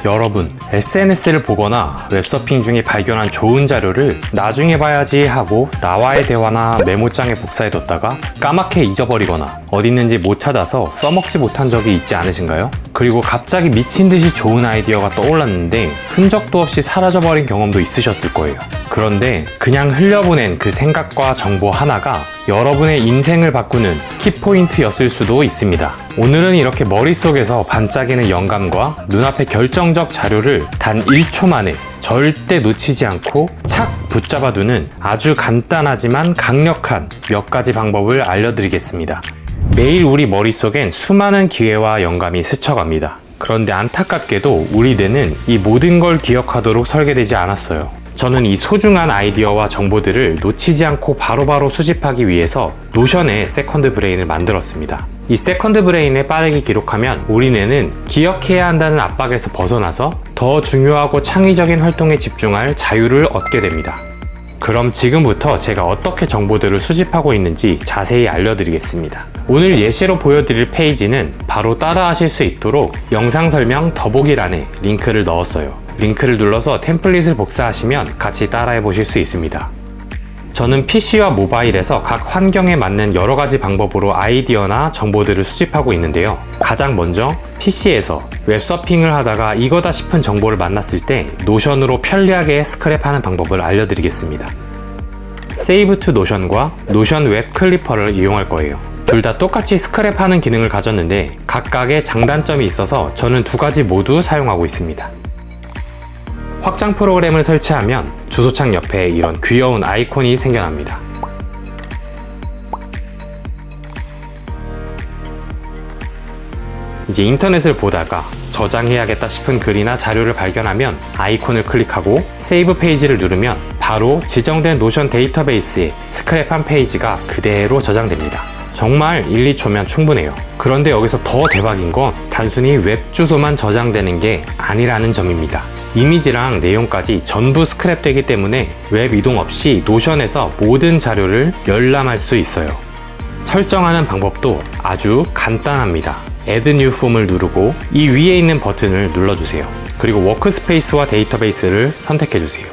여러분, SNS를 보거나 웹서핑 중에 발견한 좋은 자료를 나중에 봐야지 하고 나와의 대화나 메모장에 복사해뒀다가 까맣게 잊어버리거나 어디 있는지 못 찾아서 써먹지 못한 적이 있지 않으신가요? 그리고 갑자기 미친듯이 좋은 아이디어가 떠올랐는데 흔적도 없이 사라져버린 경험도 있으셨을 거예요. 그런데 그냥 흘려보낸 그 생각과 정보 하나가 여러분의 인생을 바꾸는 키포인트였을 수도 있습니다. 오늘은 이렇게 머릿속에서 반짝이는 영감과 눈앞의 결정적 자료를 단 1초 만에 절대 놓치지 않고 착 붙잡아두는 아주 간단하지만 강력한 몇 가지 방법을 알려드리겠습니다. 매일 우리 머릿속엔 수많은 기회와 영감이 스쳐갑니다. 그런데 안타깝게도 우리 뇌는 이 모든 걸 기억하도록 설계되지 않았어요. 저는 이 소중한 아이디어와 정보들을 놓치지 않고 바로바로 수집하기 위해서 노션의 세컨드 브레인을 만들었습니다. 이 세컨드 브레인에 빠르게 기록하면 우리 뇌는 기억해야 한다는 압박에서 벗어나서 더 중요하고 창의적인 활동에 집중할 자유를 얻게 됩니다. 그럼 지금부터 제가 어떻게 정보들을 수집하고 있는지 자세히 알려드리겠습니다. 오늘 예시로 보여드릴 페이지는 바로 따라하실 수 있도록 영상 설명 더보기란에 링크를 넣었어요. 링크를 눌러서 템플릿을 복사하시면 같이 따라해 보실 수 있습니다. 저는 PC와 모바일에서 각 환경에 맞는 여러 가지 방법으로 아이디어나 정보들을 수집하고 있는데요. 가장 먼저 PC에서 웹서핑을 하다가 이거다 싶은 정보를 만났을 때 노션으로 편리하게 스크랩하는 방법을 알려드리겠습니다. 세이브 투 노션과 노션 웹 클리퍼를 이용할 거예요. 둘 다 똑같이 스크랩하는 기능을 가졌는데 각각의 장단점이 있어서 저는 두 가지 모두 사용하고 있습니다. 확장 프로그램을 설치하면 주소창 옆에 이런 귀여운 아이콘이 생겨납니다. 이제 인터넷을 보다가 저장해야겠다 싶은 글이나 자료를 발견하면 아이콘을 클릭하고 세이브 페이지를 누르면 바로 지정된 노션 데이터베이스에 스크랩한 페이지가 그대로 저장됩니다. 정말 1, 2초면 충분해요. 그런데 여기서 더 대박인 건 단순히 웹 주소만 저장되는 게 아니라는 점입니다. 이미지랑 내용까지 전부 스크랩되기 때문에 웹 이동 없이 노션에서 모든 자료를 열람할 수 있어요. 설정하는 방법도 아주 간단합니다. Add New Form을 누르고 이 위에 있는 버튼을 눌러주세요. 그리고 워크스페이스와 데이터베이스를 선택해주세요.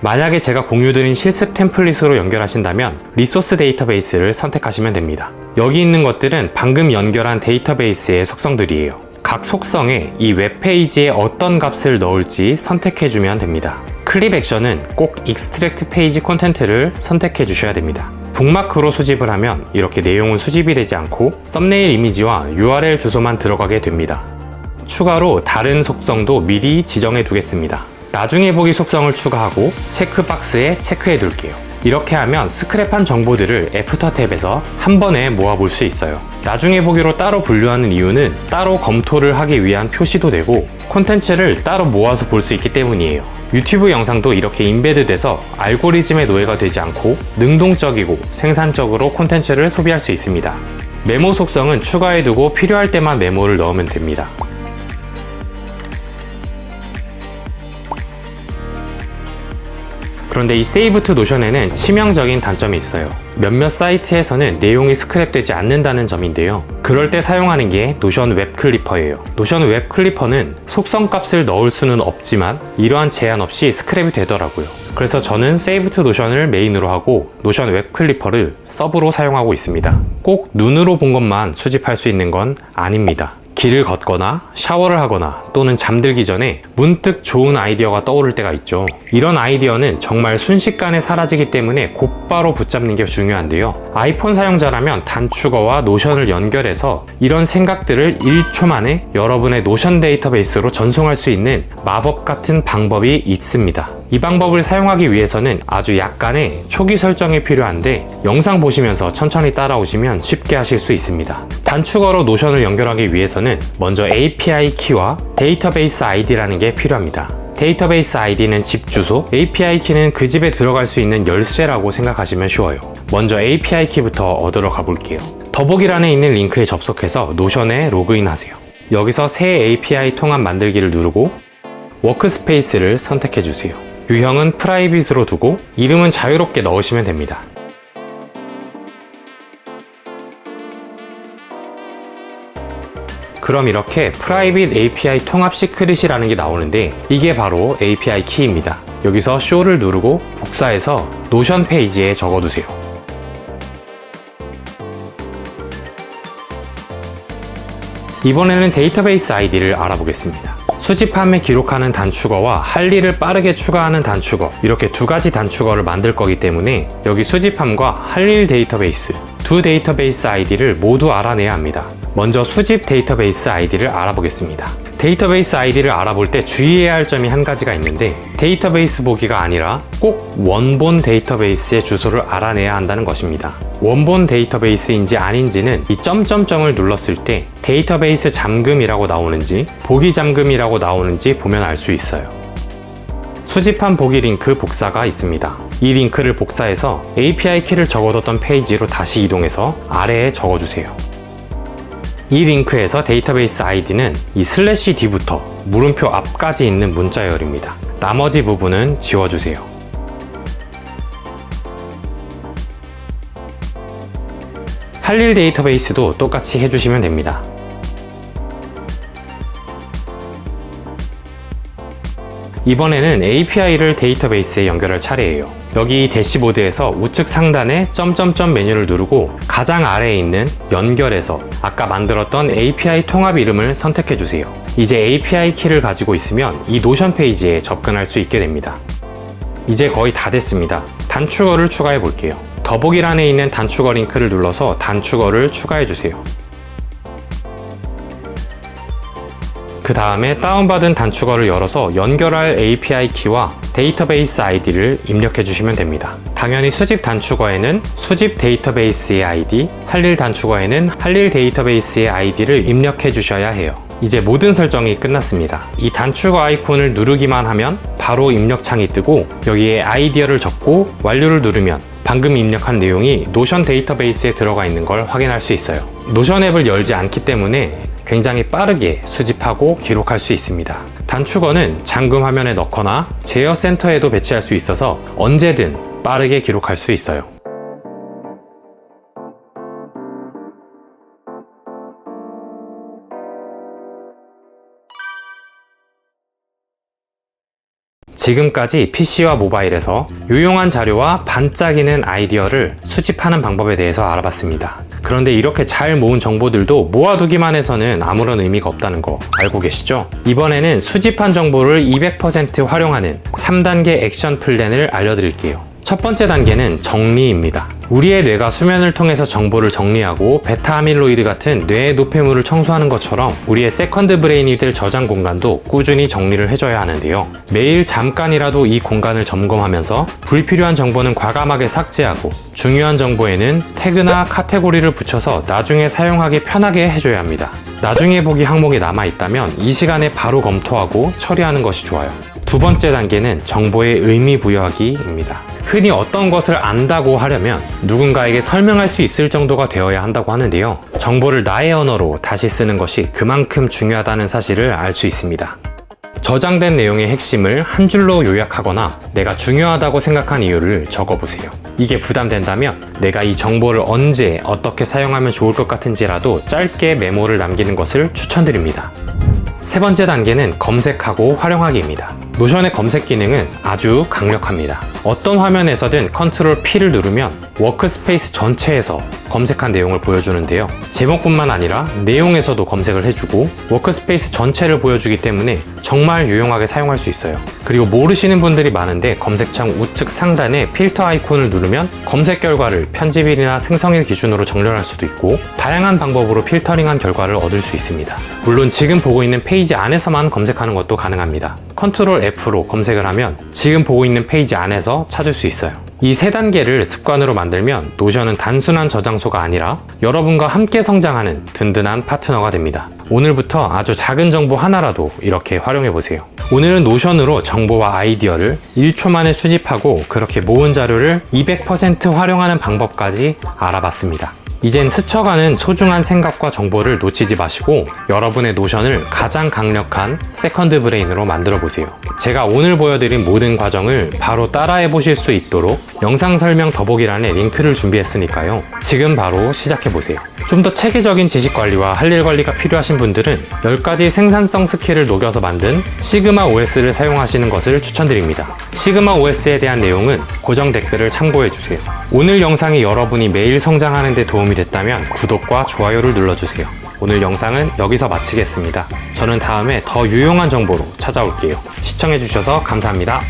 만약에 제가 공유드린 실습 템플릿으로 연결하신다면 리소스 데이터베이스를 선택하시면 됩니다. 여기 있는 것들은 방금 연결한 데이터베이스의 속성들이에요. 각 속성에 이 웹페이지에 어떤 값을 넣을지 선택해주면 됩니다. 클립 액션은 꼭 익스트랙트 페이지 콘텐트를 선택해 주셔야 됩니다. 북마크로 수집을 하면 이렇게 내용은 수집이 되지 않고 썸네일 이미지와 URL 주소만 들어가게 됩니다. 추가로 다른 속성도 미리 지정해 두겠습니다. 나중에 보기 속성을 추가하고 체크박스에 체크해 둘게요. 이렇게 하면 스크랩한 정보들을 애프터 탭에서 한 번에 모아볼 수 있어요. 나중에 보기로 따로 분류하는 이유는 따로 검토를 하기 위한 표시도 되고 콘텐츠를 따로 모아서 볼 수 있기 때문이에요. 유튜브 영상도 이렇게 인베드 돼서 알고리즘의 노예가 되지 않고 능동적이고 생산적으로 콘텐츠를 소비할 수 있습니다. 메모 속성은 추가해두고 필요할 때만 메모를 넣으면 됩니다. 그런데 이 세이브 투 노션에는 치명적인 단점이 있어요. 몇몇 사이트에서는 내용이 스크랩되지 않는다는 점인데요. 그럴 때 사용하는 게 노션 웹 클리퍼예요. 노션 웹 클리퍼는 속성 값을 넣을 수는 없지만 이러한 제한 없이 스크랩이 되더라고요. 그래서 저는 세이브 투 노션을 메인으로 하고 노션 웹 클리퍼를 서브로 사용하고 있습니다. 꼭 눈으로 본 것만 수집할 수 있는 건 아닙니다. 길을 걷거나 샤워를 하거나 또는 잠들기 전에 문득 좋은 아이디어가 떠오를 때가 있죠. 이런 아이디어는 정말 순식간에 사라지기 때문에 곧바로 붙잡는 게 중요한데요. 아이폰 사용자라면 단축어와 노션을 연결해서 이런 생각들을 1초 만에 여러분의 노션 데이터베이스로 전송할 수 있는 마법 같은 방법이 있습니다. 이 방법을 사용하기 위해서는 아주 약간의 초기 설정이 필요한데 영상 보시면서 천천히 따라오시면 쉽게 하실 수 있습니다. 단축어로 노션을 연결하기 위해서는 먼저 API 키와 데이터베이스 ID라는 게 필요합니다. 데이터베이스 ID는 집 주소, API 키는 그 집에 들어갈 수 있는 열쇠라고 생각하시면 쉬워요. 먼저 API 키부터 얻으러 가볼게요. 더보기란에 있는 링크에 접속해서 노션에 로그인하세요. 여기서 새 API 통합 만들기를 누르고 워크스페이스를 선택해주세요. 유형은 프라이빗으로 두고 이름은 자유롭게 넣으시면 됩니다. 그럼 이렇게 Private API 통합 시크릿이라는 게 나오는데 이게 바로 API 키입니다. 여기서 show를 누르고 복사해서 노션 페이지에 적어두세요. 이번에는 데이터베이스 아이디를 알아보겠습니다. 수집함에 기록하는 단축어와 할 일을 빠르게 추가하는 단축어, 이렇게 두 가지 단축어를 만들 거기 때문에 여기 수집함과 할 일 데이터베이스 두 데이터베이스 아이디를 모두 알아내야 합니다. 먼저 수집 데이터베이스 아이디를 알아보겠습니다. 데이터베이스 아이디를 알아볼 때 주의해야 할 점이 한 가지가 있는데 데이터베이스 보기가 아니라 꼭 원본 데이터베이스의 주소를 알아내야 한다는 것입니다. 원본 데이터베이스인지 아닌지는 이 점점점을 눌렀을 때 데이터베이스 잠금이라고 나오는지 보기 잠금이라고 나오는지 보면 알 수 있어요. 수집한 보기 링크 복사가 있습니다. 이 링크를 복사해서 API 키를 적어뒀던 페이지로 다시 이동해서 아래에 적어주세요. 이 링크에서 데이터베이스 아이디는 이 /d부터 물음표 앞까지 있는 문자열입니다. 나머지 부분은 지워주세요. 할 일 데이터베이스도 똑같이 해주시면 됩니다. 이번에는 API를 데이터베이스에 연결할 차례예요. 여기 대시보드에서 우측 상단에 점점점 메뉴를 누르고 가장 아래에 있는 연결에서 아까 만들었던 API 통합 이름을 선택해 주세요. 이제 API 키를 가지고 있으면 이 노션 페이지에 접근할 수 있게 됩니다. 이제 거의 다 됐습니다. 단축어를 추가해 볼게요. 더보기란에 있는 단축어 링크를 눌러서 단축어를 추가해 주세요. 그 다음에 다운받은 단축어를 열어서 연결할 API 키와 데이터베이스 아이디를 입력해 주시면 됩니다. 당연히 수집 단축어에는 수집 데이터베이스의 아이디, 할 일 단축어에는 할 일 데이터베이스의 아이디를 입력해 주셔야 해요. 이제 모든 설정이 끝났습니다. 이 단축어 아이콘을 누르기만 하면 바로 입력창이 뜨고 여기에 아이디어를 적고 완료를 누르면 방금 입력한 내용이 노션 데이터베이스에 들어가 있는 걸 확인할 수 있어요. 노션 앱을 열지 않기 때문에 굉장히 빠르게 수집하고 기록할 수 있습니다. 단축어는 잠금 화면에 넣거나 제어 센터에도 배치할 수 있어서 언제든 빠르게 기록할 수 있어요. 지금까지 PC와 모바일에서 유용한 자료와 반짝이는 아이디어를 수집하는 방법에 대해서 알아봤습니다. 그런데 이렇게 잘 모은 정보들도 모아두기만 해서는 아무런 의미가 없다는 거 알고 계시죠? 이번에는 수집한 정보를 200% 활용하는 3단계 액션 플랜을 알려드릴게요. 첫 번째 단계는 정리입니다. 우리의 뇌가 수면을 통해서 정보를 정리하고 베타 아밀로이드 같은 뇌의 노폐물을 청소하는 것처럼 우리의 세컨드 브레인이 될 저장 공간도 꾸준히 정리를 해줘야 하는데요. 매일 잠깐이라도 이 공간을 점검하면서 불필요한 정보는 과감하게 삭제하고 중요한 정보에는 태그나 카테고리를 붙여서 나중에 사용하기 편하게 해줘야 합니다. 나중에 보기 항목이 남아있다면 이 시간에 바로 검토하고 처리하는 것이 좋아요. 두 번째 단계는 정보에 의미 부여하기입니다. 흔히 어떤 것을 안다고 하려면 누군가에게 설명할 수 있을 정도가 되어야 한다고 하는데요. 정보를 나의 언어로 다시 쓰는 것이 그만큼 중요하다는 사실을 알 수 있습니다. 저장된 내용의 핵심을 한 줄로 요약하거나 내가 중요하다고 생각한 이유를 적어보세요. 이게 부담된다면 내가 이 정보를 언제 어떻게 사용하면 좋을 것 같은지라도 짧게 메모를 남기는 것을 추천드립니다. 세 번째 단계는 검색하고 활용하기입니다. 노션의 검색 기능은 아주 강력합니다. 어떤 화면에서든 컨트롤 P를 누르면 워크스페이스 전체에서 검색한 내용을 보여주는데요. 제목뿐만 아니라 내용에서도 검색을 해주고 워크스페이스 전체를 보여주기 때문에 정말 유용하게 사용할 수 있어요. 그리고 모르시는 분들이 많은데 검색창 우측 상단에 필터 아이콘을 누르면 검색 결과를 편집일이나 생성일 기준으로 정렬할 수도 있고 다양한 방법으로 필터링한 결과를 얻을 수 있습니다. 물론 지금 보고 있는 페이지 안에서만 검색하는 것도 가능합니다. 컨트롤 F로 검색을 하면 지금 보고 있는 페이지 안에서 찾을 수 있어요. 이 세 단계를 습관으로 만들면 노션은 단순한 저장소가 아니라 여러분과 함께 성장하는 든든한 파트너가 됩니다. 오늘부터 아주 작은 정보 하나라도 이렇게 활용해보세요. 오늘은 노션으로 정보와 아이디어를 1초 만에 수집하고 그렇게 모은 자료를 200% 활용하는 방법까지 알아봤습니다. 이젠 스쳐가는 소중한 생각과 정보를 놓치지 마시고 여러분의 노션을 가장 강력한 세컨드 브레인으로 만들어 보세요. 제가 오늘 보여드린 모든 과정을 바로 따라해 보실 수 있도록 영상 설명 더보기란에 링크를 준비했으니까요. 지금 바로 시작해 보세요. 좀 더 체계적인 지식 관리와 할 일 관리가 필요하신 분들은 10가지 생산성 스킬을 녹여서 만든 시그마 OS를 사용하시는 것을 추천드립니다. 시그마 OS에 대한 내용은 고정 댓글을 참고해주세요. 오늘 영상이 여러분이 매일 성장하는 데 도움이 됐다면 구독과 좋아요를 눌러주세요. 오늘 영상은 여기서 마치겠습니다. 저는 다음에 더 유용한 정보로 찾아올게요. 시청해주셔서 감사합니다.